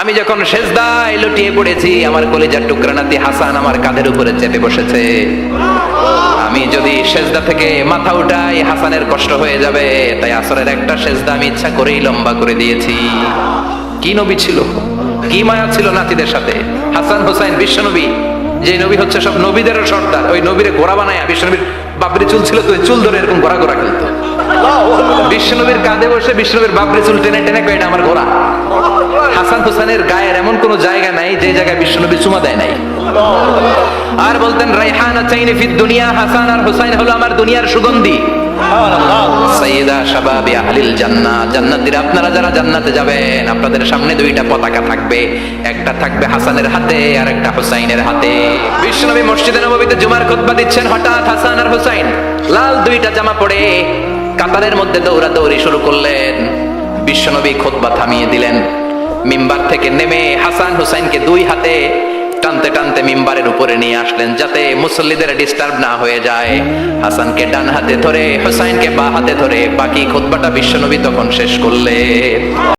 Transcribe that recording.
আমি যখন সেজদায় লুটিয়ে পড়েছি, আমার কলিজার টুকরা নাতি হাসান আমার কাঁধের উপরে চেপে বসেছে। আমি যদি সেজদা থেকে মাথা উঠাই হাসানের কষ্ট হয়ে যাবে, তাই আসরের একটা সেজদা আমি ইচ্ছা করেই লম্বা করে দিয়েছি। কি নবী ছিল, কি মায়া ছিল নাতিদের সাথে। হাসান হোসাইন বিশ্বনবী, যে নবী হচ্ছে সব নবীদেরও সর্দার, ওই নবীরে ঘোড়া বানায়, বিশ্বনবীর বাবরি চুল ছিল তো চুল ধরে এরকম ঘোড়া ঘোড়া খেলতো। বিশ্বনবীর কাঁধে বসে বিশ্বনবীর বাবরি চুল টেনে টেনে কয়ে এটা আমার ঘোড়া। হাসান হোসেনের গায়ের এমন কোন জায়গা নাই যে জায়গায় বিশ্বনবী চুমা দেয় নাই। আর বলতেন রাইহানা চাইনি ফিদ দুনিয়া, হাসান আর হোসাইন হলো আমার দুনিয়ার সুগন্ধি। সাইয়্যিদা শাবাবি আহলিল জান্নাহ, জান্নাতীরা আপনারা যারা জান্নাতে যাবেন, আপনাদের সামনে দুইটা পতাকা থাকবে, একটা থাকবে হাসানের হাতে আর একটা হোসাইনের হাতে। বিশ্বনবী মসজিদে নববীতে জুমার খুতবা দিচ্ছেন, হঠাৎ হাসান আর হোসাইন লাল দুইটা জামা পরে কাতারের মধ্যে দৌড়াদৌড়ি শুরু করলেন। বিশ্বনবী খুতবা থামিয়ে দিলেন, মিম্বার থেকে নেমে হাসান হোসাইনকে দুই হাতে টানতে টানতে মিম্বারের উপরে নিয়ে আসলেন, যাতে মুসল্লিদের ডিস্টার্ব না হয়ে যায়। হাসানকে ডান হাতে ধরে হোসাইনকে বাঁ হাতে ধরে বাকি খুতবাটা বিশ্বনবী তখন শেষ করলেন।